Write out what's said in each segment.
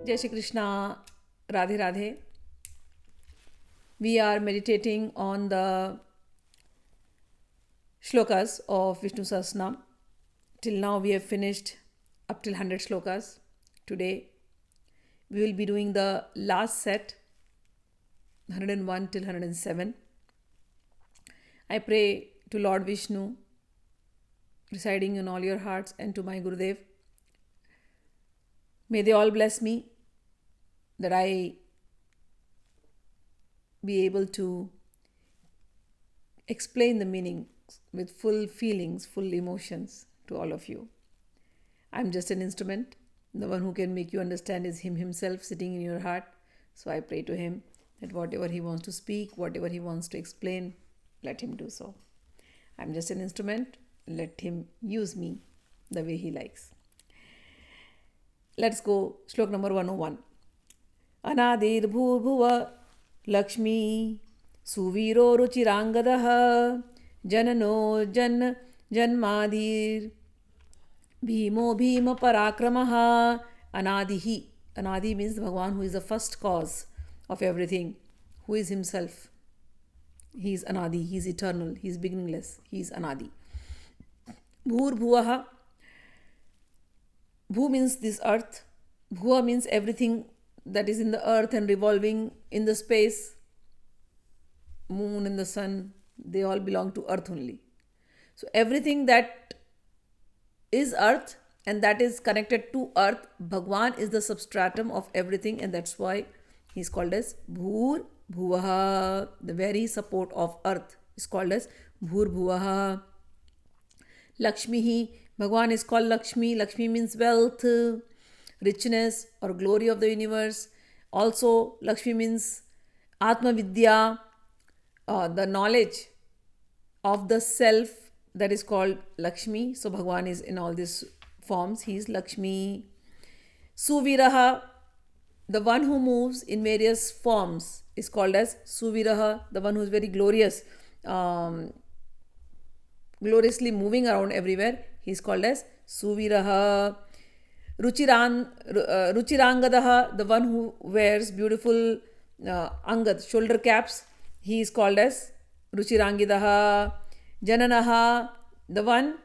Jai Shri Krishna, Radhe Radhe. We are meditating on the shlokas of Vishnu Sahasranam. Till now, we have finished up till 100 shlokas. Today, we will be doing the last set, 101 till 107. I pray to Lord Vishnu, residing in all your hearts, and to my Gurudev. May they all bless me that I be able to explain the meaning with full feelings, full emotions to all of you. I'm just an instrument. The one who can make you understand is Him Himself sitting in your heart. So I pray to Him that whatever He wants to speak, whatever He wants to explain, let Him do so. I'm just an instrument. Let Him use me the way He likes. Let's go. Shlok number 101. Anadir bhurbhuva Lakshmi Suviro Ruchirangadaha Janano Jan Janmadir Bhimo Bhima Parakramaha Anadihi. Anadi means Bhagwan, who is the first cause of everything, who is himself. He is Anadi, he is eternal, he is beginningless, he is Anadi. Bhur Bhuvaha. Bhu means this earth. Bhuva means everything that is in the earth and revolving in the space. Moon and the sun, they all belong to earth only. So everything that is earth and that is connected to earth, Bhagwan is the substratum of everything, and that's why he's called as Bhur Bhuvaha. The very support of earth is called as Bhur Bhuvaha. Lakshmihi. Bhagwan is called Lakshmi. Lakshmi means wealth, richness or glory of the universe. Also, Lakshmi means Atma Vidya, the knowledge of the self, that is called Lakshmi. So Bhagwan is in all these forms. He is Lakshmi. Suviraha, the one who moves in various forms, is called as Suviraha, the one who is very glorious, gloriously moving around everywhere. He is called as Suviraha. Ruchirangadaha, the one who wears beautiful angad, shoulder caps, he is called as Ruchirangidaha. Jananaha, the one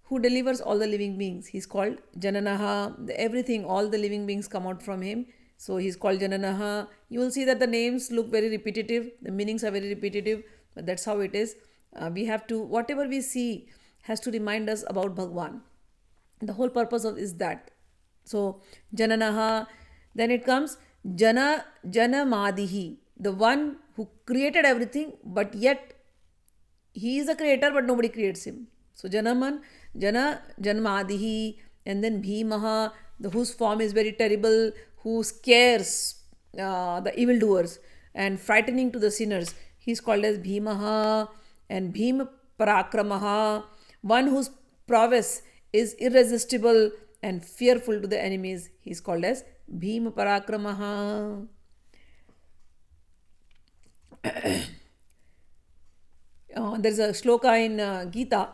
who delivers all the living beings, he is called Jananaha. Everything, all the living beings come out from him, so he is called Jananaha. You will see that the names look very repetitive, the meanings are very repetitive, but that's how it is. We have to, whatever we see has to remind us about Bhagwan. The whole purpose of is that. So Jananaha, then it comes Janamadihi, the one who created everything, but yet he is a creator, but nobody creates him. So Janmadihi, and then Bhimaha, whose form is very terrible, who scares the evildoers and frightening to the sinners. He is called as Bhimaha. And Bhim Parakramaha, one whose prowess is irresistible and fearful to the enemies. He is called as Bhim Parakramaha. There is a shloka in Gita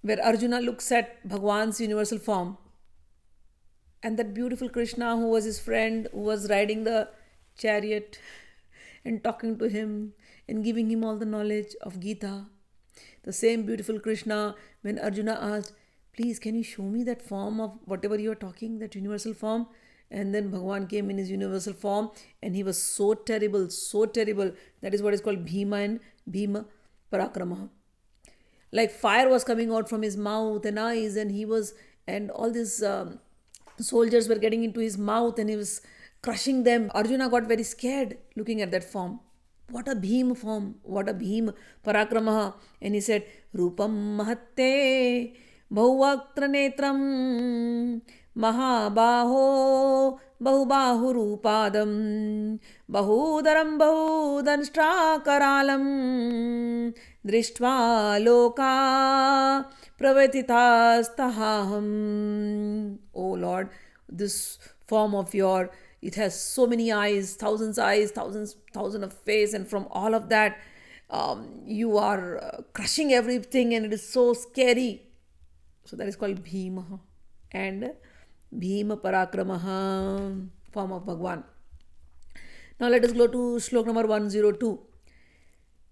where Arjuna looks at Bhagwan's universal form, and that beautiful Krishna, who was his friend, who was riding the chariot and talking to him and giving him all the knowledge of Gita. The same beautiful Krishna, when Arjuna asked, please, can you show me that form of whatever you are talking, that universal form? And then Bhagwan came in his universal form, and he was so terrible, so terrible. That is what is called Bhima and Bhima Parakramaha. Like fire was coming out from his mouth and eyes, and all these soldiers were getting into his mouth, and he was crushing them. Arjuna got very scared looking at that form. What a Bhim form, what a Bhim Parakramaha. And he said, Rupam Mahatte Bahuvaktra Netram Mahabaho Bahubahu Rupadam Bahudaram Bahudanshtra Karalam Drishtva Loka Pravatitastaham. Oh Lord, this form of your, it has so many eyes, thousands of face, and from all of that, you are crushing everything, and it is so scary. So that is called Bhima. And Bhima Parakramaha, form of Bhagwan. Now let us go to slok number 102.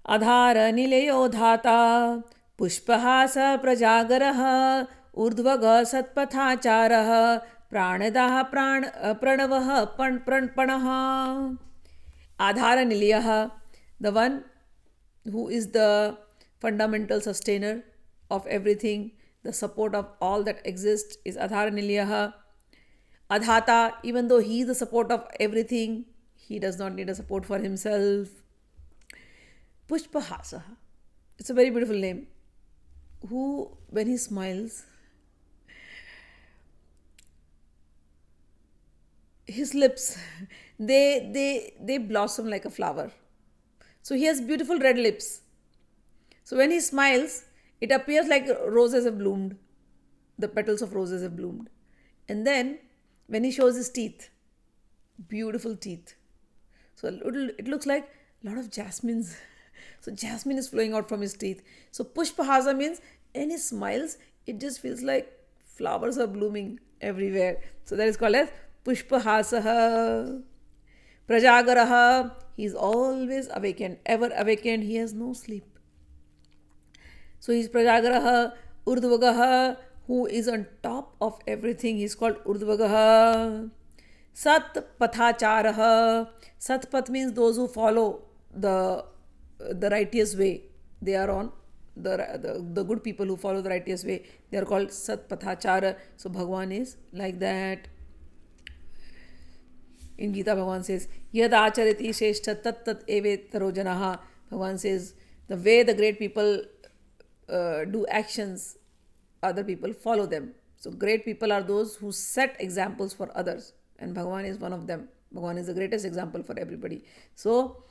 Adhar nilayo dhata pushpahasa prajagarah urdhvaga satpathacharah pranadaha pranavah pranpanaha. Adhara nilayah, the one who is the fundamental sustainer of everything, the support of all that exists, is Adhara nilayah. Adhata, even though he is the support of everything, he does not need a support for himself. Pushpahasa, it's a very beautiful name. Who, when he smiles, his lips, they blossom like a flower. So he has beautiful red lips. So when he smiles, it appears like roses have bloomed. The petals of roses have bloomed. And then when he shows his teeth, beautiful teeth. So it looks like a lot of jasmines. So jasmine is flowing out from his teeth. So Pushpahasa means when he smiles, it just feels like flowers are blooming everywhere. So that is called as Pushpahasa. Prajagaraha, he is always awakened, ever awakened, he has no sleep. So he is Prajagaraha. Urdhvagaha, who is on top of everything, he is called Urdhvagaha. Sat Pathacharaha. Satpath means those who follow the righteous way. They are on the good people who follow the righteous way. They are called Sat Pathachara. So Bhagwan is like that. In Gita, Bhagavan says, Yad acharati sheshta tat tat evetaro janaha. Bhagavan says, the way the great people do actions, other people follow them. So great people are those who set examples for others. And Bhagavan is one of them. Bhagavan is the greatest example for everybody. So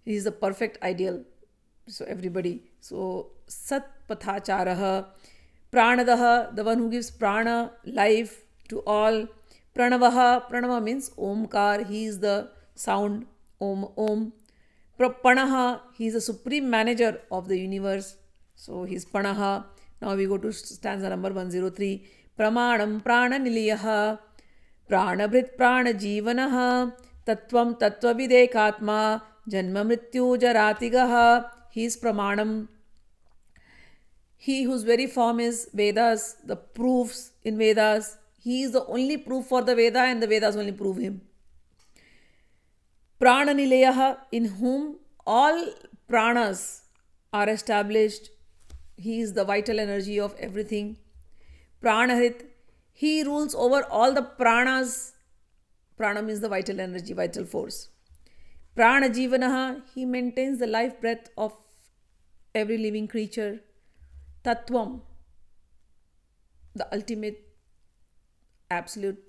he is the perfect ideal. So everybody. So Sat Pathacharaha. Pranadaha, the one who gives prana, life to all. Pranavaha, Pranava means Omkar, he is the sound, Om. Panaha, he is the supreme manager of the universe. So he is Panaha. Now we go to stanza number 103. Pramanam prana niliyaha, pranabhrit prana jivanaha, tattvam tattva videkatma, janma mrityu jaratigaha. He is Pramanam. He whose very form is Vedas, the proofs in Vedas. He is the only proof for the Veda and the Vedas only prove him. Prana Nilayaha, in whom all pranas are established. He is the vital energy of everything. Pranaharit, he rules over all the pranas. Prana means the vital energy, vital force. Prana Jivanaha, he maintains the life breath of every living creature. Tattvam, the ultimate absolute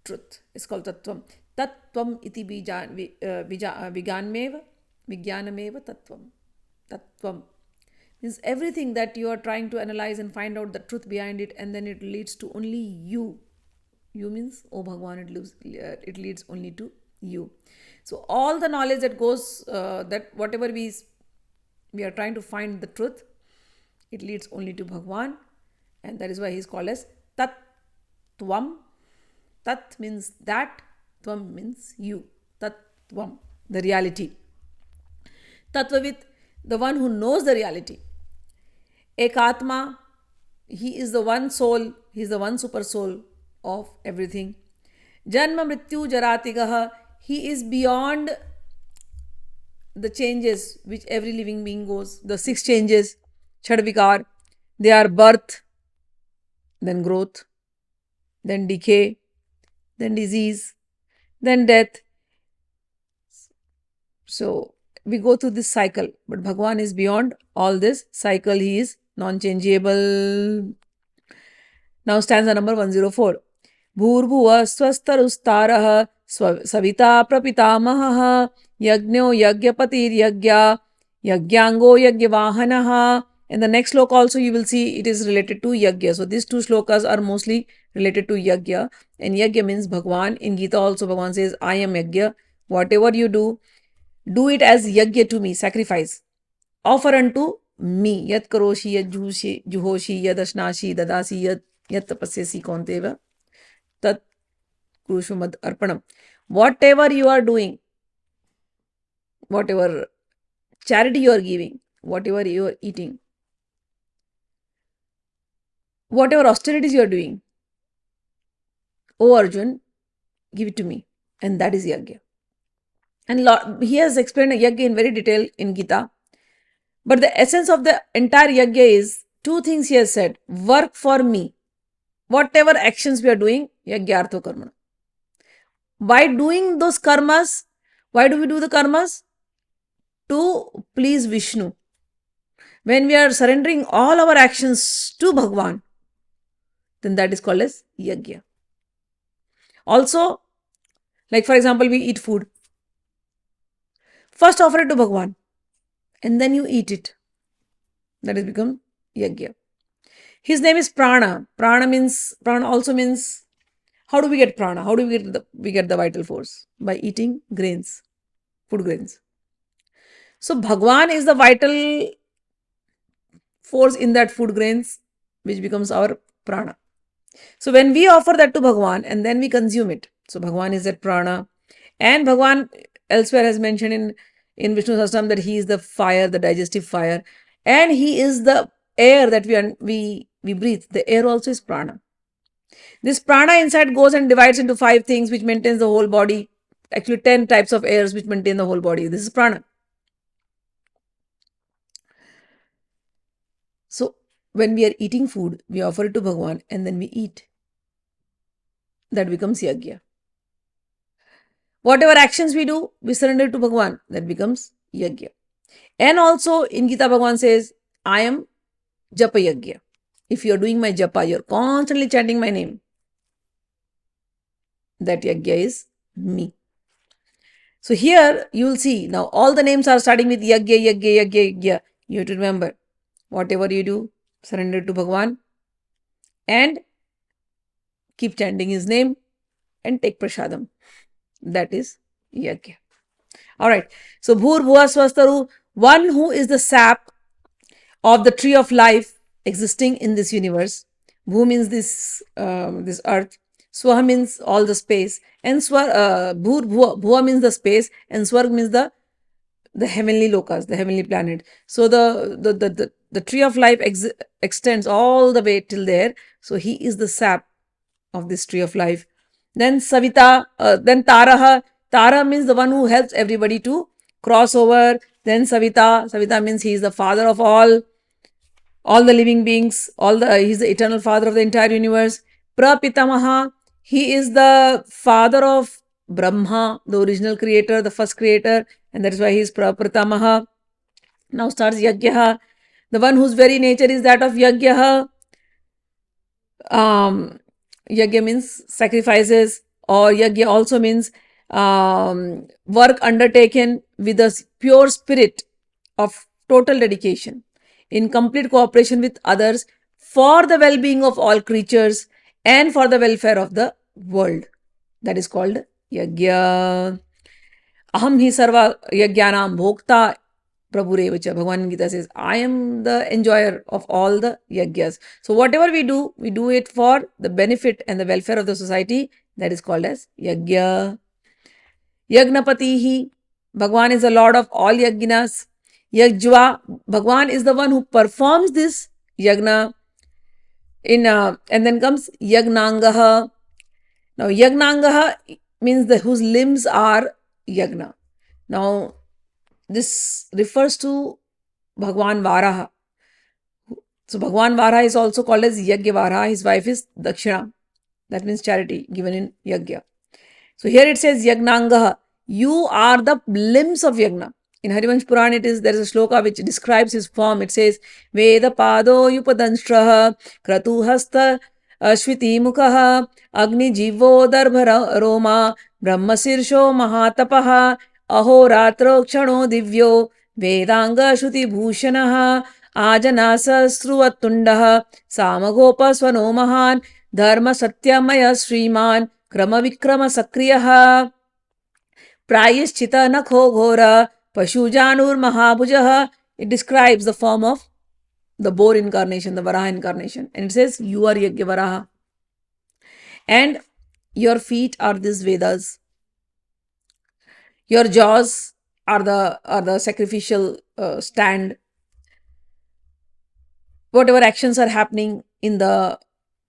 truth is called Tattvam. Tattvam iti vijnanmeva tattvam. Tattvam means everything that you are trying to analyze and find out the truth behind it, and then it leads to only you. You means, oh Bhagwan, it leads only to you. So all the knowledge that goes, that whatever we are trying to find the truth, it leads only to Bhagwan, and that is why he is called as Tattvam. Tat means that, Tvam means you. Tattvam, the reality. Tattvavit, the one who knows the reality. Ekatma, he is the one soul, he is the one super soul of everything. Janma Mrityu Jaratigaha, he is beyond the changes which every living being goes. The 6 changes, Chadvikar, they are birth, then growth, then decay, then disease, then death. So we go through this cycle, but Bhagwan is beyond all this cycle. He is non-changeable. Now stanza number 104. Bhurбhuva swastarustarah savita prapitamahah yajno yajnapatir yajya yajnyango yajnavahanaha. And the next sloka also you will see it is related to yajna. So these 2 slokas are mostly related to yajna, and yajna means Bhagwan. In Gita also Bhagwan says, I am yajna. Whatever you do it as yajna to me, sacrifice. Offer unto me. Yat karoshi, yat juhoshi, yad ashnashi, dadasi, yat tapasyasi kaunteva. Tat Kurushva Mad Arpanam. Whatever you are doing, whatever charity you are giving, whatever you are eating, whatever austerities you are doing, O Arjun, give it to me. And that is yajna. And he has explained yajna in very detail in Gita. But the essence of the entire yajna is two things he has said. Work for me. Whatever actions we are doing, yajna artho karma. By doing those karmas, why do we do the karmas? To please Vishnu. When we are surrendering all our actions to Bhagwan, then that is called as yajna. Also, like for example, we eat food. First offer it to Bhagwan and then you eat it. That has become yajna. His name is Prana. Prana also means, how do we get prana? How do we get the vital force? By eating grains, food grains. So Bhagwan is the vital force in that food grains, which becomes our prana. So when we offer that to Bhagwan and then we consume it, so Bhagwan is that prana. And Bhagwan elsewhere has mentioned in Vishnu Sahasranam that he is the fire, the digestive fire. And he is the air that we breathe. The air also is prana. This prana inside goes and divides into 5 things which maintains the whole body. Actually 10 types of airs which maintain the whole body. This is prana. So when we are eating food, we offer it to Bhagwan and then we eat. That becomes yajna. Whatever actions we do, we surrender to Bhagwan. That becomes yajna. And also in Gita, Bhagwan says, I am japa yajna. If you are doing my japa, you are constantly chanting my name. That yajna is me. So here you will see, now all the names are starting with yajna, yajna, yajna, yajna. You have to remember, whatever you do, surrender to Bhagwan and keep chanting his name and take prasadam. That is yajna. Alright, so Bhur Bhuva Swastaru, one who is the sap of the tree of life existing in this universe. Bhu means this earth. Swaha means all the space. And Bhur Bhuva means the space. And Swarg means the heavenly lokas, the heavenly planet. So the tree of life extends all the way till there. So he is the sap of this tree of life. Then Savita, then Taraha. Tara means the one who helps everybody to cross over. Then Savita means he is the father of all the living beings, he is the eternal father of the entire universe. Prapitamaha, he is the father of Brahma, the original creator, the first creator, and that is why he is Prapitamaha. Now starts Yajna, the one whose very nature is that of Yajna. Yajna means sacrifices, or Yajna also means work undertaken with a pure spirit of total dedication, in complete cooperation with others for the well-being of all creatures and for the welfare of the world. That is called yajna. Aham hi sarva yajnanam bhokta prabhurevacha. Bhagavan Gita says, I am the enjoyer of all the yajnas. So whatever we do it for the benefit and the welfare of the society. That is called as yajna. Yagnapatihi, Bhagwan is the lord of all yajnas. Yajva, Bhagwan is the one who performs this yajna. And then comes Yagnangaha. Now Yagnangaha means whose limbs are yajna. Now this refers to Bhagwan Varaha. So Bhagwan Varaha is also called as Yajna Varaha. His wife is Dakshina. That means charity given in yajna. So here it says Yagnangaha. You are the limbs of yajna. In Harivansh Purana, there is a shloka which describes his form. It says, Veda Pado Yupadanshraha Kratu Hasta Ashviti Mukhaha Agni Jivo Darbha Roma Brahma Sirsho Mahatapaha Aho Ratro Kshano Divyo Vedanga Shruti Bhushanaha Ajanasa Sruvatundaha Samagopa Swano Mahan Dharma Satyamaya Sriman Krama Vikrama Sakriyaha Prayischita Nakho Ghora Pashujanur Mahabujaha. It describes the form of the boar incarnation, the Varaha incarnation. And it says, you are Yajna Varaha. And Your feet are these Vedas. Your jaws are the sacrificial stand. Whatever actions are happening in the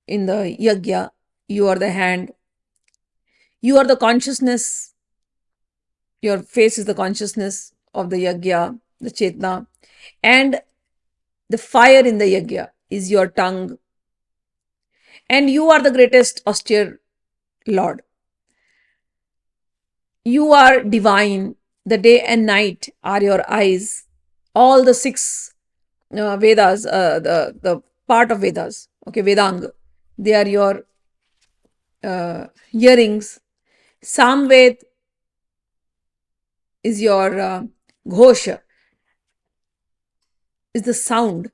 yajna, you are the hand. You are the consciousness. Your face is the consciousness of the yajna, the chetna. And the fire in the yajna is your tongue. And you are the greatest austere Lord. You are divine. The day and night are your eyes. All the six Vedas, the part of Vedas, okay, Vedang, they are your earrings. Samved is your ghosha, is the sound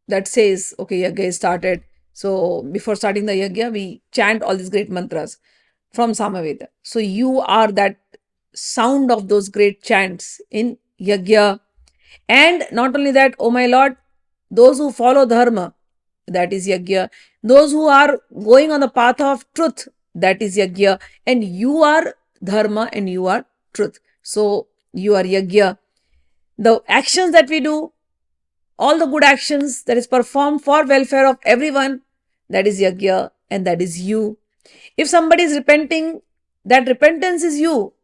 that says, okay, yajna is started. So before starting the yajna, we chant all these great mantras from Samaveda. So you are that sound of those great chants in yajna. And not only that, oh my Lord, those who follow dharma, that is yajna. Those who are going on the path of truth, that is yajna. And you are dharma and you are truth. So you are yajna. The actions that we do, all the good actions that is performed for welfare of everyone, that is yajna and that is you. If somebody is repenting, that repentance is you.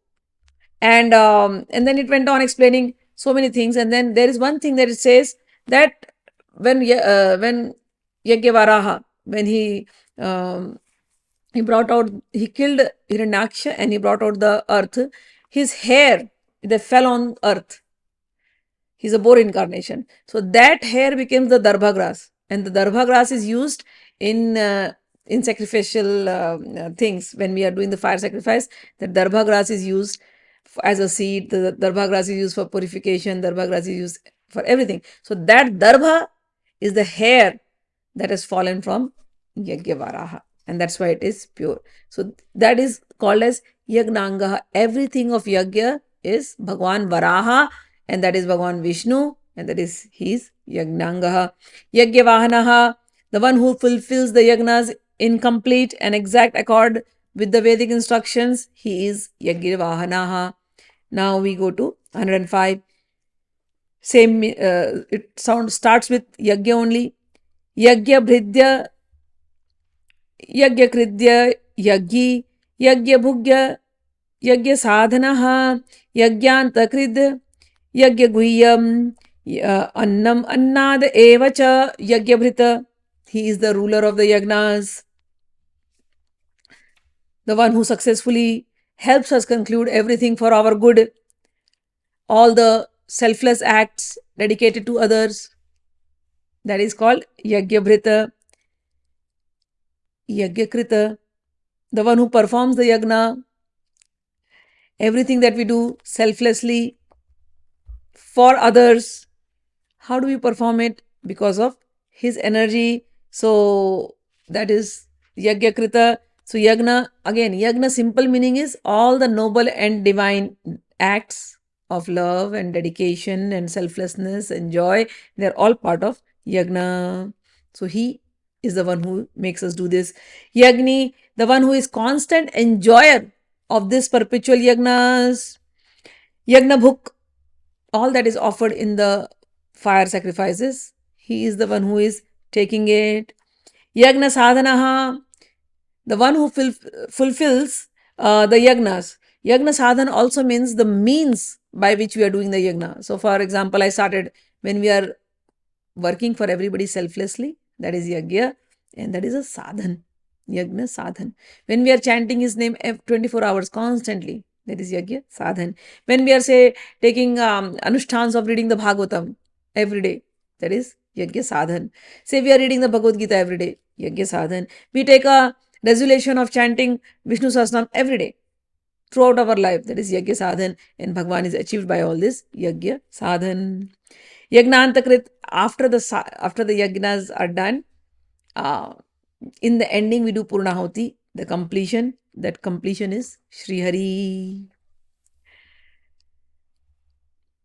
And then it went on explaining so many things. And then there is one thing that it says that when Yajnavaraha, when he brought out, he killed Hiranyaksha and he brought out the earth, his hair, they fell on earth. He's a boar incarnation. So that hair becomes the darbha grass, and the darbha grass is used in sacrificial things. When we are doing the fire sacrifice, the darbha grass is used as a seed. The darbha grass is used for purification. Darbha grass is used for everything. So that darbha is the hair that has fallen from Yajnavaraha, and that's why it is pure. So that is called as Yagnangaha. Everything of Yajna is Bhagwan Varaha, and that is Bhagwan Vishnu, and that is his Yagnangaha. Yajnavahanaha, the one who fulfills the yajnas in complete and exact accord with the Vedic instructions, he is Yajnavahanaha. Now we go to 105. Same, it starts with Yajna only. Yajna Bhridya, Yajna Kridya, Yajgi, Yajna Bhugya, Yajna Sadhanaha, Yajnanta Krid, Yajna Guhyam, Annam Annad Evacha, Yajna Bhrita. He is the ruler of the yajnas, the one who successfully helps us conclude everything for our good, all the selfless acts dedicated to others. That is called Yajna Yajnakrita, the one who performs the yajna, everything that we do selflessly for others. How do we perform it? Because of his energy. So that is Yajnakrita. So yajna, again, yajna simple meaning is all the noble and divine acts of love and dedication and selflessness and joy. They're all part of yajna. So he is the one who makes us do this. Yagni, the one who is constant enjoyer of this perpetual yajnas. Yagna bhuk, all that is offered in the fire sacrifices, he is the one who is taking it. Yagna sadhanaha, the one who fulfills the yagnas. Yagna sadhana also means the means by which we are doing the yagna. So for example, I started when we are working for everybody selflessly, that is yagya, and that is a sadhan. Yagna sadhan. When we are chanting his name 24 hours constantly, that is yagya sadhan. When we are taking anushtans of reading the Bhagavatam every day, that is yagya sadhan. Say we are reading the Bhagavad Gita every day, yagya sadhan. We take a resolution of chanting Vishnu Sahasranam every day throughout our life, that is yagya sadhan, and Bhagwan is achieved by all this yagya sadhan. Yagnantakrit, after the yagnas are done, in the ending we do Purnahuti, the completion. That completion is Sri Hari.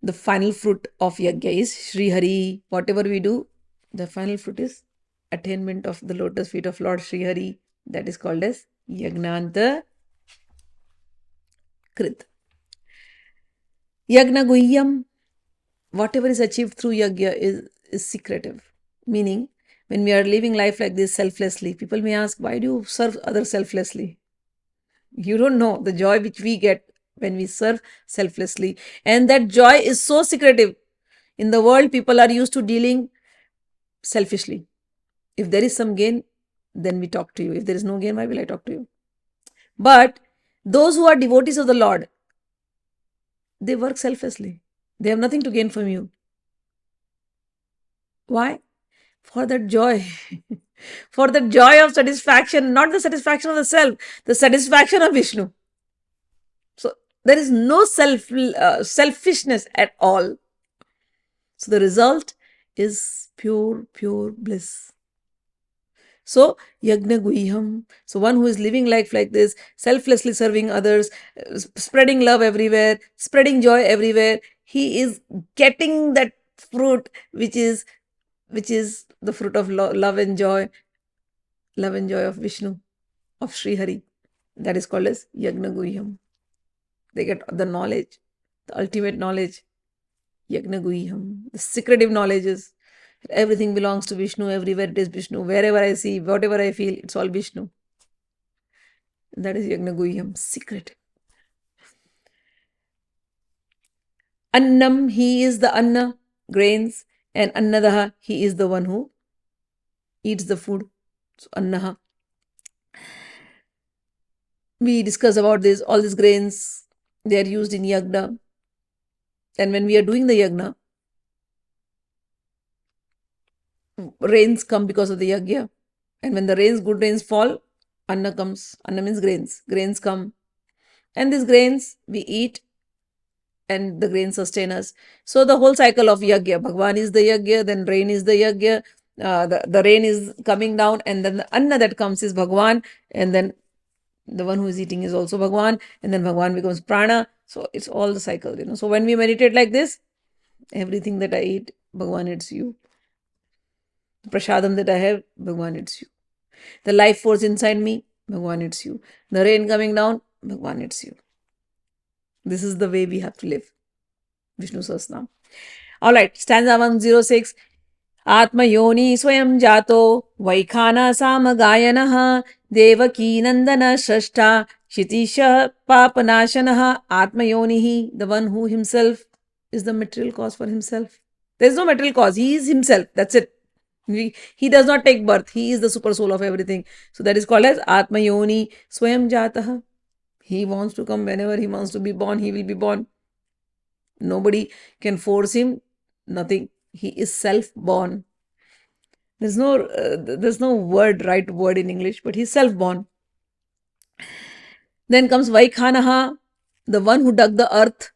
The final fruit of yajna is Sri Hari. Whatever we do, the final fruit is attainment of the lotus feet of Lord Sri Hari. That is called as Yagnanta Krit. Yagna Guhyam, whatever is achieved through yagya is secretive. Meaning, when we are living life like this selflessly, people may ask, why do you serve others selflessly? You don't know the joy which we get when we serve selflessly. And that joy is so secretive. In the world, people are used to dealing selfishly. If there is some gain, then we talk to you. If there is no gain, why will I talk to you? But those who are devotees of the Lord, they work selflessly. They have nothing to gain from you. Why? For that joy. For the joy of satisfaction, not the satisfaction of the self, the satisfaction of Vishnu. So there is no selfishness at all. So the result is pure bliss. So yagna guhyam. So one who is living life like this, selflessly serving others, spreading love everywhere, spreading joy everywhere, he is getting that fruit which is the fruit of love and joy of Vishnu, of Sri Hari. That is called as Yagna Guhyam. They get the knowledge, the ultimate knowledge, Yagna Guhyam, the secretive knowledges. Everything belongs to Vishnu, everywhere it is Vishnu. Wherever I see, whatever I feel, it's all Vishnu. That is Yagna Guhyam, secret. Annam, he is the Anna, grains, and Annadaha, he is the one who eats the food. So Annaha. We discuss about this, all these grains, they are used in yagna. And when we are doing the yagna, rains come because of the yagya. And when the good rains fall, anna comes. Anna means grains. Grains come. And these grains we eat and the grains sustain us. So the whole cycle of yagya, Bhagwan is the yagya, then rain is the yagya, the rain is coming down, and then the anna that comes is Bhagwan, and then the one who is eating is also Bhagwan, and then Bhagwan becomes prana. So it's all the cycle, So when we meditate like this, everything that I eat, Bhagwan, it's you. The prasadam that I have, Bhagwan, it's you. The life force inside me, Bhagwan, it's you. The rain coming down, Bhagwan, it's you. This is the way we have to live. Vishnu Sahasranam. Alright, stanza 106. Atma yoni swayam jato vaikhana samagayanaha devaki nandana shrashta shitisha papanashanaha Atma yonihi, the one who himself is the material cause for himself. There is no material cause. He is himself. That's it. He does not take birth. He is the super soul of everything. So that is called as Atma Yoni Swayam Jataha. He wants to come whenever he wants to be born. He will be born. Nobody can force him. Nothing. He is self-born. There's no right word in English, but he's self-born. Then comes Vaikhanaha, the one who dug the earth.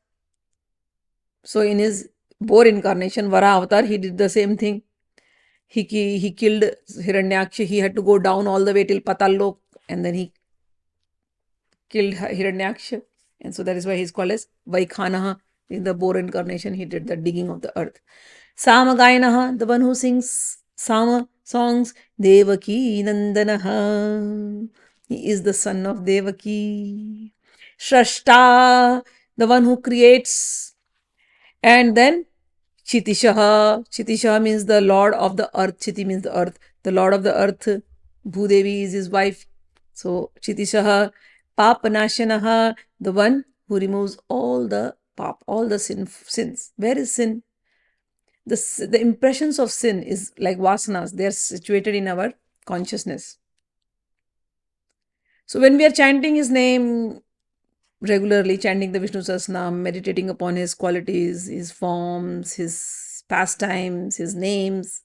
So in his Boar incarnation, Vara avatar, he did the same thing. He killed Hiranyaksha. He had to go down all the way till Patallok, and then he killed Hiranyaksha. And so that is why he's called as Vaikhanaha. In the Boar incarnation, he did the digging of the earth. Samagayanaha, the one who sings Sama songs. Devaki Nandanaha, he is the son of Devaki. Shrashta, the one who creates. And then Chitishaha. Chitishaha means the lord of the earth. Chiti means the earth. The lord of the earth. Bhudevi is his wife. So Chitishaha. Papanashanaha, the one who removes all the pap, all the sins. Where is sin? The impressions of sin is like vasanas. They are situated in our consciousness. So when we are chanting his name regularly, chanting the Vishnu Sahasranam, meditating upon his qualities, his forms, his pastimes, his names,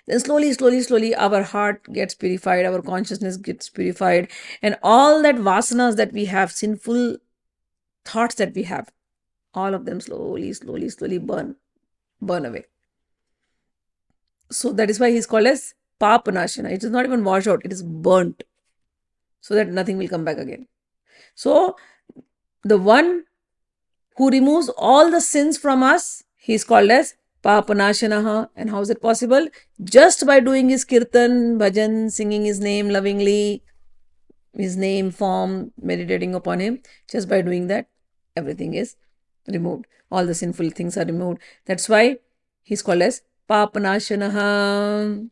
then slowly, our heart gets purified, our consciousness gets purified, and all that vasanas that we have, sinful thoughts that we have, all of them slowly burn away. So that is why he is called as Papanashana. It is not even washed out, it is burnt, so that nothing will come back again. So the one who removes all the sins from us, he is called as Papanashanaha. And how is it possible? Just by doing his kirtan, bhajan, singing his name lovingly, his name, form, meditating upon him. Just by doing that, everything is removed. All the sinful things are removed. That's why he's called as Papanashanaha.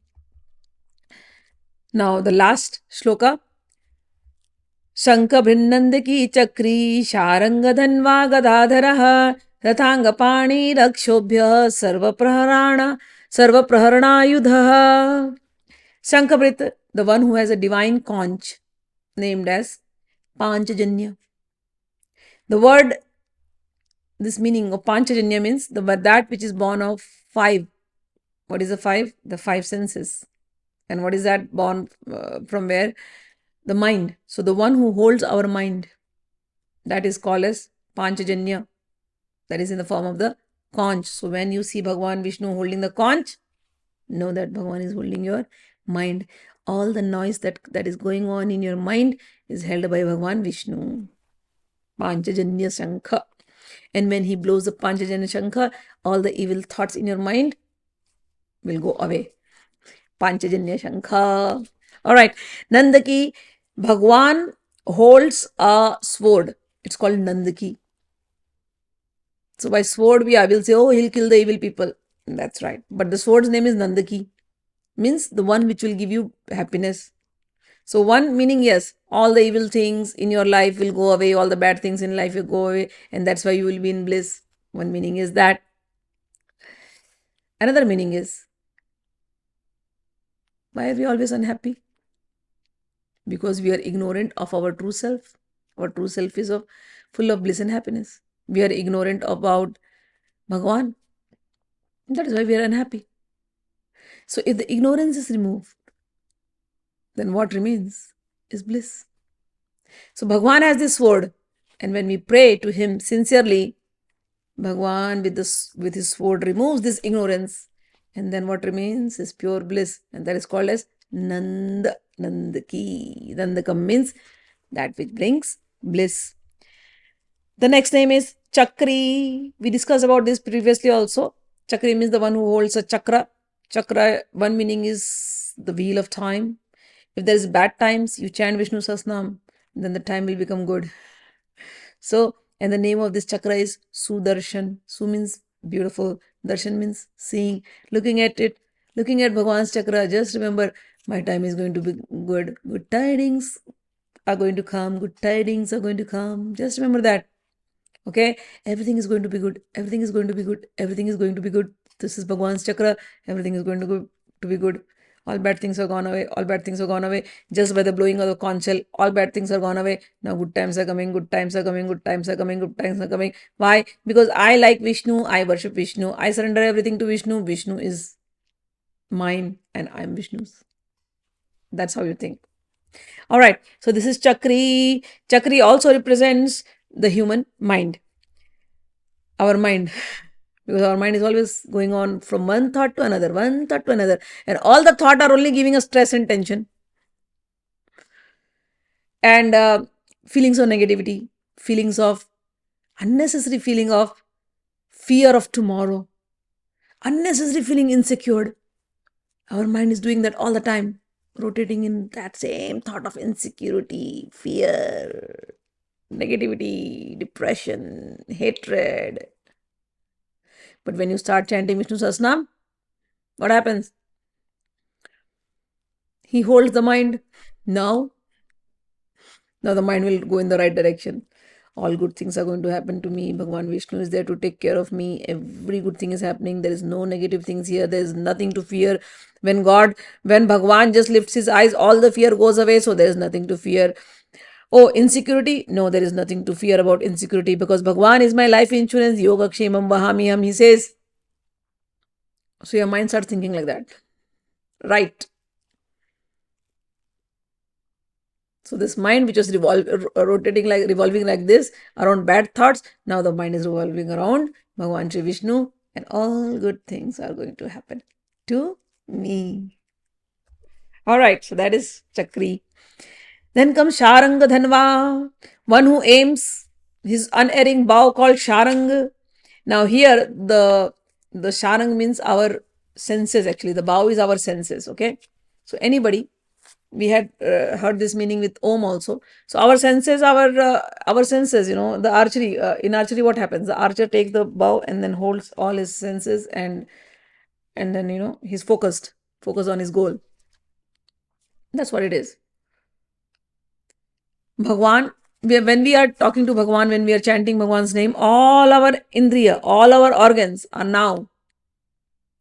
Now, the last shloka. शङ्खभृन्नन्दकी चक्री शारङ्गधन्वा गदाधरः रथाङ्गपाणिरक्षोभ्यः सर्वप्रहरणायुधः. Shankhabrit, the one who has a divine conch, named as Panchajanya. The word, this meaning of Panchajanya means that which is born of five. What is the five? The five senses. And what is that born from where? The mind. So the one who holds our mind, that is called as Panchajanya. That is in the form of the conch. So when you see Bhagavan Vishnu holding the conch, know that Bhagavan is holding your mind. All the noise that is going on in your mind is held by Bhagavan Vishnu. Panchajanya Shankha. And when he blows the Panchajanya Shankha, all the evil thoughts in your mind will go away. Panchajanya Shankha. Alright. Nandaki, Bhagwan holds a sword. It's called Nandaki. So by sword, I will say, oh, he'll kill the evil people. That's right. But the sword's name is Nandaki. Means the one which will give you happiness. So one meaning, yes, all the evil things in your life will go away, all the bad things in life will go away, and that's why you will be in bliss. One meaning is that. Another meaning is, why are we always unhappy? Because we are ignorant of our true self. Our true self is full of bliss and happiness. We are ignorant about Bhagavan. That is why we are unhappy. So if the ignorance is removed, then what remains is bliss. So Bhagavan has this sword, and when we pray to him sincerely, Bhagavan with his sword removes this ignorance, and then what remains is pure bliss, and that is called as Nanda, Nandaki. Nandakam means that which brings bliss. The next name is Chakri. We discussed about this previously also. Chakri means the one who holds a chakra. Chakra, one meaning is the wheel of time. If there is bad times, you chant Vishnu Sahasranam, then the time will become good. So, and the name of this chakra is Sudarshan. Su means beautiful. Darshan means seeing. Looking at it, looking at Bhagwan's chakra, just remember, my time is going to be good. Good tidings are going to come. Good tidings are going to come. Just remember that. Okay? Everything is going to be good. Everything is going to be good. Everything is going to be good. This is Bhagwan's chakra. Everything is going to be good. All bad things are gone away. All bad things are gone away. Just by the blowing of the conch shell, all bad things are gone away. Now good times are coming. Good times are coming. Good times are coming. Good times are coming. Why? Because I like Vishnu. I worship Vishnu. I surrender everything to Vishnu. Vishnu is mine and I am Vishnu's. That's how you think. All right. So this is Chakri. Chakri also represents the human mind. Our mind. Because our mind is always going on from one thought to another, one thought to another. And all the thought are only giving us stress and tension. And feelings of negativity, feelings of unnecessary feeling of fear of tomorrow, unnecessary feeling insecure. Our mind is doing that all the time, rotating in that same thought of insecurity, fear, negativity, depression, hatred. But when you start chanting Vishnu Sahasranam, what happens? He holds the mind. Now the mind will go in the right direction. All good things are going to happen to me. Bhagavan Vishnu is there to take care of me. Every good thing is happening. There is no negative things here. There is nothing to fear. When Bhagavan just lifts his eyes, all the fear goes away. So there is nothing to fear. Oh, insecurity? No, there is nothing to fear about insecurity because Bhagavan is my life insurance. Yoga Kshemam Vahamiham, he says. So your mind starts thinking like that. Right. So this mind which was revolving like this around bad thoughts, now the mind is revolving around Bhagavan Shri Vishnu and all good things are going to happen to me. Alright, so that is Chakri. Then comes Sharanga Dhanva, one who aims his unerring bow called Sharang. Now here the Sharang means our senses actually. The bow is our senses, okay? So anybody we had heard this meaning with Om also. So our senses, our senses, the archery, in archery what happens? The archer takes the bow and then holds all his senses, and then he's focused on his goal. That's what it is. Bhagwan, when we are talking to Bhagwan, when we are chanting Bhagwan's name, all our indriya, all our organs are now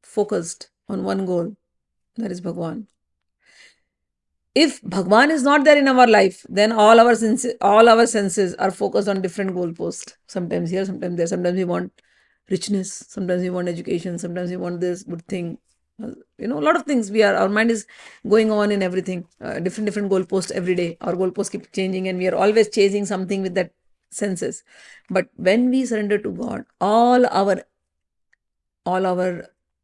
focused on one goal. That is Bhagwan. If Bhagwan is not there in our life, then all our senses are focused on different goalposts. Sometimes here, sometimes there. Sometimes we want richness. Sometimes we want education. Sometimes we want this good thing. A lot of things. Our mind is going on in everything. Different goalposts every day. Our goalposts keep changing, and we are always chasing something with that senses. But when we surrender to God, all our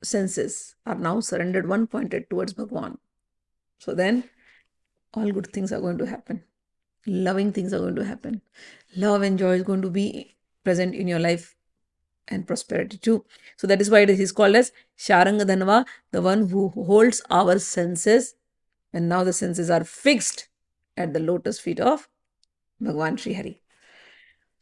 senses are now surrendered, one pointed towards Bhagwan. So then all good things are going to happen. Loving things are going to happen. Love and joy is going to be present in your life, and prosperity too. So that is why it is called as Sharanga Dhanva, the one who holds our senses. And now the senses are fixed at the lotus feet of Bhagwan Sri Hari.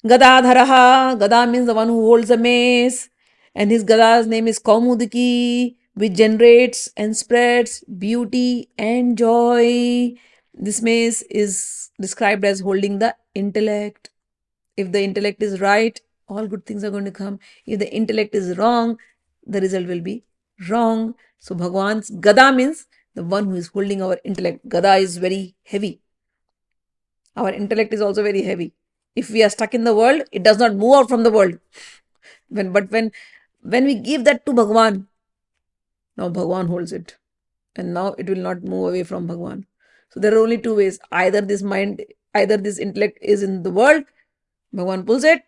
Gadadharaha, Gada means the one who holds a mace. And his Gada's name is Kaumudiki, which generates and spreads beauty and joy. This mace is described as holding the intellect. If the intellect is right, all good things are going to come. If the intellect is wrong, the result will be wrong. So Bhagwan's Gada means the one who is holding our intellect. Gada is very heavy. Our intellect is also very heavy. If we are stuck in the world, it does not move out from the world. But when we give that to Bhagwan, now Bhagwan holds it. And now it will not move away from Bhagwan. So there are only two ways. Either this intellect is in the world, Bhagwan pulls it,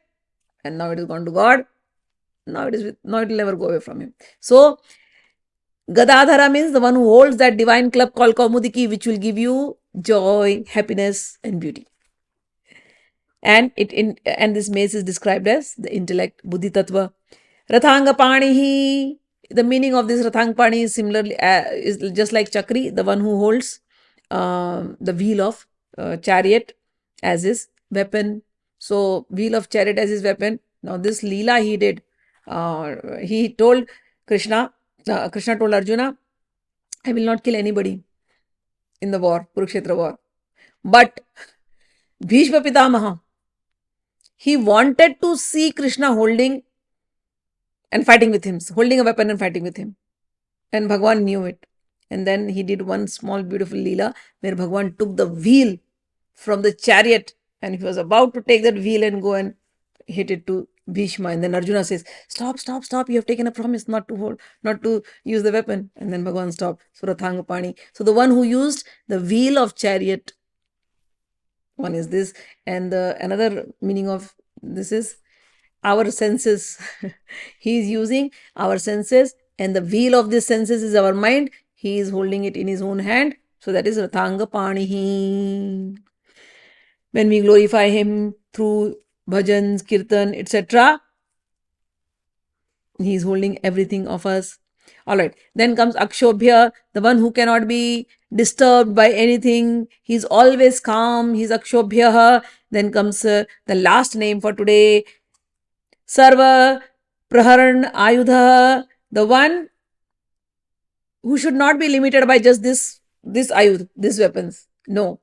and now it is gone to God. Now it will never go away from him. So Gadadhara means the one who holds that divine club called Kaumudiki, which will give you joy, happiness, and beauty. And this mace is described as the intellect, Buddhi Tattva. Rathanga Panihi. The meaning of this Rathanga Pani is similarly is just like Chakri, the one who holds the wheel of chariot as his weapon. So wheel of chariot as his weapon. Now this Leela he did. He told Krishna told Arjuna, I will not kill anybody in the war, Kurukshetra war. But Bhishma Pitamaha, he wanted to see Krishna holding and fighting with him, holding a weapon and fighting with him. And Bhagwan knew it. And then he did one small beautiful Leela where Bhagwan took the wheel from the chariot and he was about to take that wheel and go and hit it to Bhishma. And then Arjuna says, stop, you have taken a promise not to use the weapon. And then Bhagwan stopped. So Rathanga Pani. So the one who used the wheel of chariot, one is this. And another meaning of this is our senses. He is using our senses, and the wheel of these senses is our mind. He is holding it in his own hand. So that is Rathanga Panihi. When we glorify him through bhajans, kirtan, etc., he is holding everything of us. Alright, then comes Akshobhya, the one who cannot be disturbed by anything. He's always calm. He's Akshobhya. Then comes the last name for today, Sarva Praharan Ayudha, the one who should not be limited by just this ayudh, these weapons. No.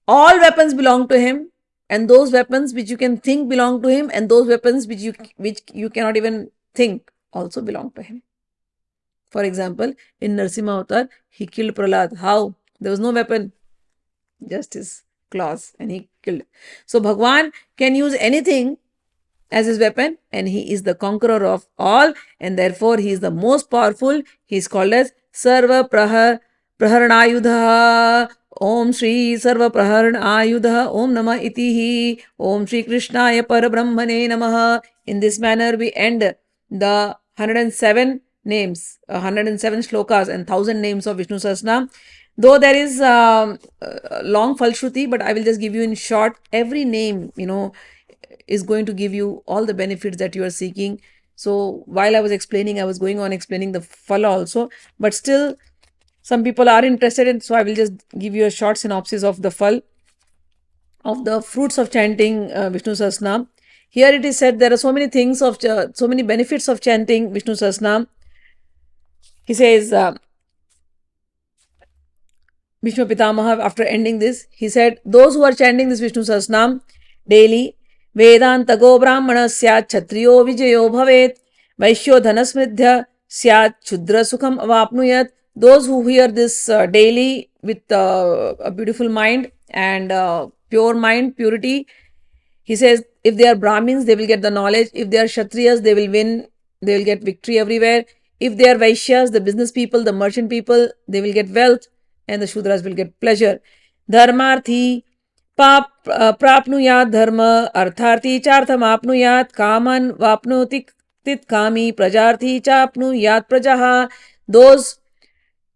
All weapons belong to him, and those weapons which you can think belong to him, and those weapons which you cannot even think also belong to him. For example, in Narsimha Avatar, he killed Prahlad. How? There was no weapon, just his claws, and he killed. So Bhagwan can use anything as his weapon, and he is the conqueror of all, and therefore he is the most powerful. He is called as Sarva Praharanayudha. Om Shri Sarva Praharanayudha. Om Namah Itihi. Om Shri Krishnaya Parabrahmane Namaha. In this manner we end the 107 names, 107 shlokas and 1000 names of Vishnu Sahasranam. Though there is long Falshruti, but I will just give you in short. Every name, is going to give you all the benefits that you are seeking. So while I was explaining, I was going on explaining the phala also, but still Some people are interested in, so I will just give you a short synopsis of the fruits of chanting Vishnu Sahasranam. Here it is said there are so many things of so many benefits of chanting Vishnu Sahasranam. He says, Vishnu Pitamaha, after ending this, he said, those who are chanting this Vishnu Sahasranam daily, Vedanta go Brahmana syat Kshatriyo Vijayo Bhavet, Vaishyo Dhanasmridhya syat Chudra Sukham Avapnuyat. Those who hear this daily with a beautiful mind and pure mind, purity, he says, if they are Brahmins, they will get the knowledge. If they are Kshatriyas, they will win. They will get victory everywhere. If they are Vaishyas, the business people, the merchant people, they will get wealth, and the Shudras will get pleasure. Dharmarthi prapnuyat dharma, artharthi chartham apnuyat, kaman vapnoti tit kami, prajarthi chapnuyat prajaha. Those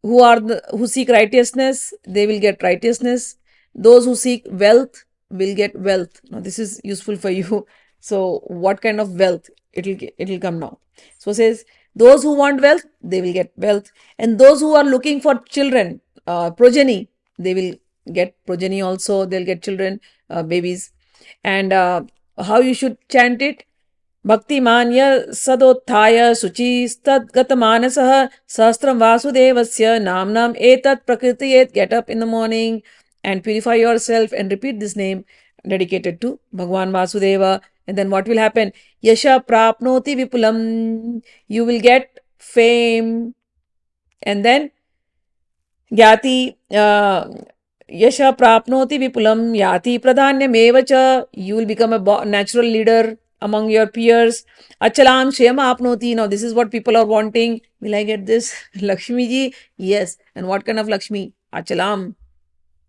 who seek righteousness, they will get righteousness. Those who seek wealth will get wealth. Now this is useful for you. So what kind of wealth? It'll come now. So it says, those who want wealth, they will get wealth, and those who are looking for children, progeny, they will get progeny also. They'll get children, babies. And how you should chant it? भक्तिमान्य सदोत्थाय शुचिस्तद्गतमानसः सहस्त्रं वासुदेवस्य नाम्नाम् एतत् प्रकृतयेत्. Get up in the morning and purify yourself and repeat this name dedicated to Bhagwan Vasudeva. And then what will happen? Yasha prapnoti vipulam. You will get fame. And then Gyati Yasha prapnoti vipulam yati pradhanyam cha. You will become a natural leader among your peers. Achalam Shema apnoti. Now this is what people are wanting. Will I get this? Lakshmi ji? Yes. And what kind of Lakshmi? Achalam.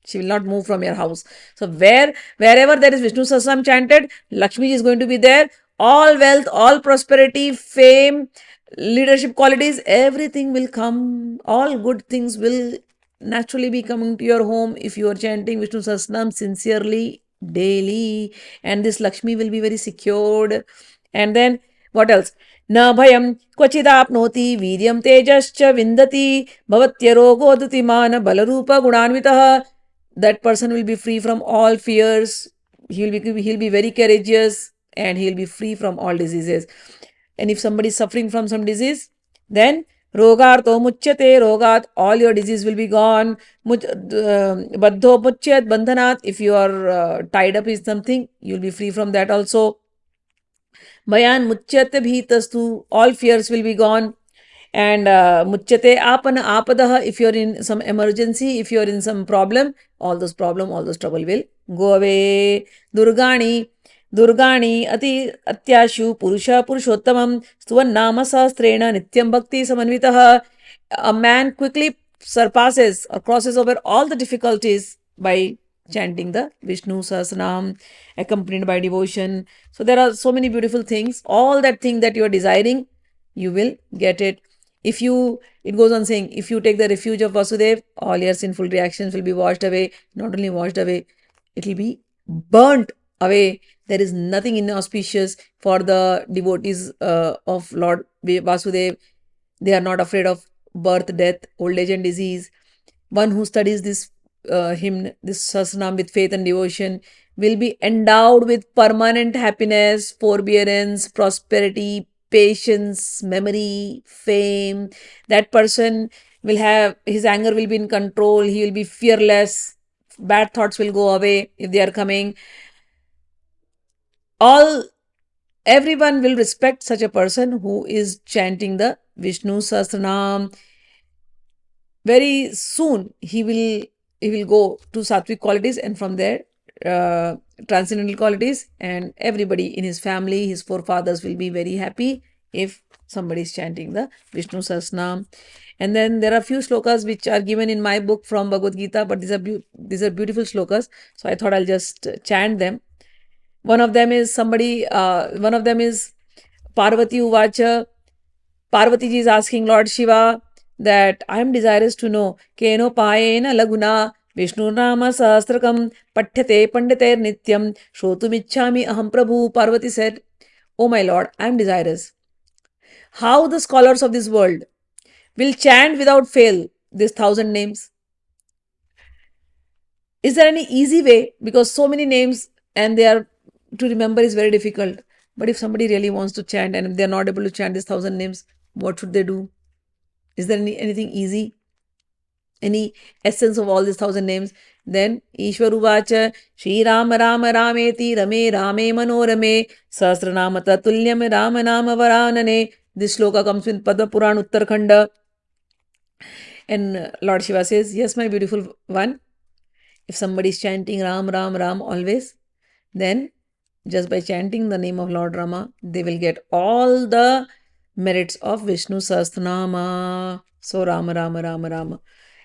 She will not move from your house. So wherever there is Vishnu Sahasranam chanted, Lakshmi is going to be there. All wealth, all prosperity, fame, leadership qualities, everything will come. All good things will naturally be coming to your home if you are chanting Vishnu Sahasranam sincerely daily, and this Lakshmi will be very secured. And then what else? Na bhayam kvachidapnoti viryam tejascha vindati bhavatyaro dutimana balarupa gunanvitaha. That person will be free from all fears. He'll be very courageous, and he'll be free from all diseases. And if somebody is suffering from some disease, then Rogarto muchyate rogat, all your disease will be gone. Baddho muchyat bandhanat, if you are tied up in something, you will be free from that also. Bhayan muchyate bhitastu, all fears will be gone. And muchyate apana apadaha, if you are in some emergency, if you are in some problem, all those trouble will go away. Durgani ati atyashu purusha purushottamam stuvannama sahasrena nityam bhakti samanvitaha. A man quickly surpasses or crosses over all the difficulties by chanting the Vishnu Sahasranam accompanied by devotion. So there are so many beautiful things. All that thing that you are desiring, you will get it. It goes on saying, if you take the refuge of Vasudev, all your sinful reactions will be washed away. Not only washed away, it will be burnt away. There is nothing inauspicious for the devotees of Lord Vasudev. They are not afraid of birth, death, old age and disease. One who studies this hymn, this Sahasranam with faith and devotion, will be endowed with permanent happiness, forbearance, prosperity, patience, memory, fame. That person will have, his anger will be in control. He will be fearless. Bad thoughts will go away if they are coming. Everyone will respect such a person who is chanting the Vishnu Sahasranam. Very soon he will go to sattvic qualities, and from there transcendental qualities, and everybody in his family, his forefathers, will be very happy if somebody is chanting the Vishnu Sahasranam. And then there are few slokas which are given in my book from Bhagavad Gita, but these are beautiful slokas, so I thought I'll just chant them. One of them is Parvati Uvacha. Parvati ji is asking Lord Shiva that I am desirous to know Keno Payena Laguna Vishnu Nama Sahasrakam Pathyate Panditer Nityam Shrotumichhami Aham Prabhu. Parvati said, Oh my Lord, I am desirous how the scholars of this world will chant without fail these 1,000 names? Is there any easy way? Because so many names and they are to remember is very difficult. But if somebody really wants to chant and if they're not able to chant these 1,000 names, what should they do? Is there anything easy? Any essence of all these 1,000 names? Then Ishwar Uvacha Shri Ram Ram Rameti Rame Rame Manorame Sahasranama Tatulyam Rama Nama Varanane. This shloka comes in Padma Puran Uttarakhanda. And Lord Shiva says, yes, my beautiful one, if somebody is chanting Ram Ram Ram always, then just by chanting the name of Lord Rama, they will get all the merits of Vishnu Sahasranama. So Rama Rama Rama Rama.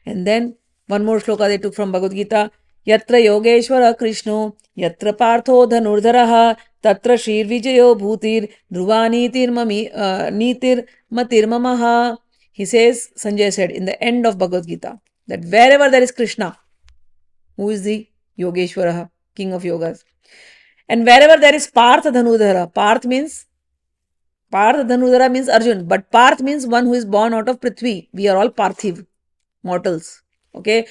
And then one more shloka they took from Bhagavad Gita. Yatra Yogeshwara Krishno, Yatra Partho Dhanurdharaha, Tatra Shir Vijayo Bhutir, Dhruva Nitir Matir Mamaha. He says, Sanjay said in the end of Bhagavad Gita, that wherever there is Krishna, who is the Yogeshwara, king of yogas, and wherever there is Partha Dhanurdhara, Partha Dhanurdhara means Arjun, but Parth means one who is born out of Prithvi. We are all Parthiv, mortals. Okay.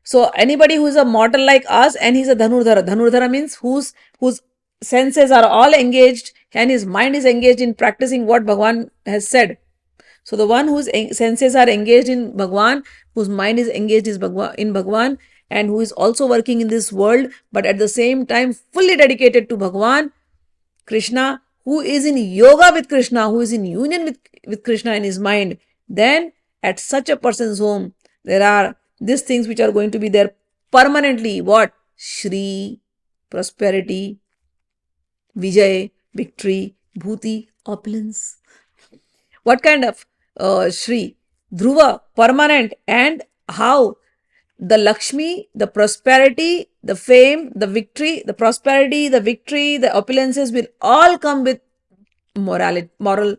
So anybody who is a mortal like us and he's a Dhanurdhara. Dhanurdhara means whose senses are all engaged and his mind is engaged in practicing what Bhagwan has said. So the one whose senses are engaged in Bhagwan, whose mind is engaged in Bhagwan, and who is also working in this world, but at the same time fully dedicated to Bhagwan, Krishna, who is in yoga with Krishna, who is in union with Krishna in his mind, then at such a person's home, there are these things which are going to be there permanently. What? Shri, prosperity, Vijay, victory, Bhuti, opulence. What kind of Shri? Dhruva, permanent. And how? The Lakshmi, the prosperity, the fame, the victory, the prosperity, the victory, the opulences will all come with morality, moral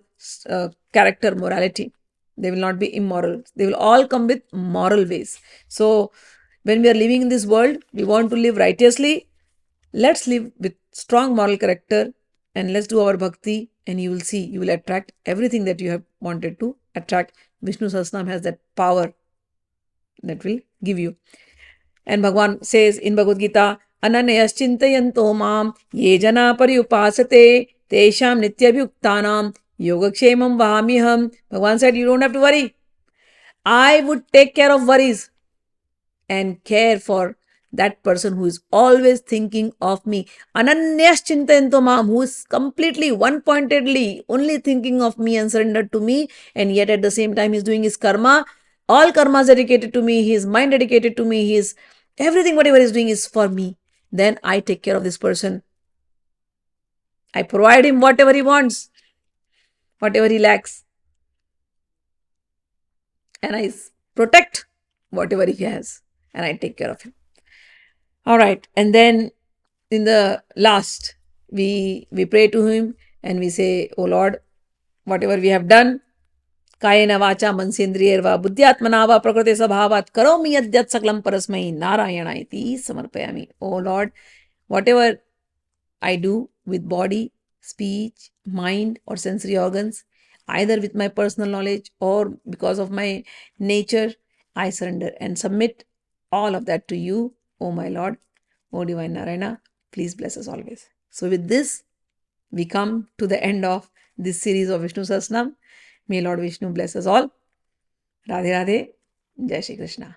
character, morality. They will not be immoral. They will all come with moral ways. So, when we are living in this world, we want to live righteously. Let's live with strong moral character and let's do our bhakti, and you will see, you will attract everything that you have wanted to attract. Vishnu Sahasranam has that power that will give you. And Bhagwan says in Bhagavad Gita, Ananayascintayanto mam ye jana paryupasate tesham nityabhyuktanam yogakshemam vahamiham. Bhagwan said, you don't have to worry. I would take care of worries and care for that person who is always thinking of me. Ananyaschintayanto mam, who is completely one-pointedly only thinking of me and surrendered to me, and yet at the same time he is doing his karma. All karma is dedicated to me, his mind dedicated to me, his everything, whatever he is doing is for me. Then I take care of this person. I provide him whatever he wants, whatever he lacks. And I protect whatever he has. And I take care of him. All right. And then in the last, we pray to him and we say, oh Lord, whatever we have done, Kayena vacha mansendriyerva buddhyatmana va prakriti sabhavat karomi yadyat saklam parasmai narayana iti samarpayami. Oh Lord, whatever I do with body, speech, mind or sensory organs, either with my personal knowledge or because of my nature, I surrender and submit all of that to you, O my Lord, O Divine Narayana. Please bless us always. So with this, we come to the end of this series of Vishnu Sahasranam. May Lord Vishnu bless us all. Radhe Radhe. Jai Shri Krishna.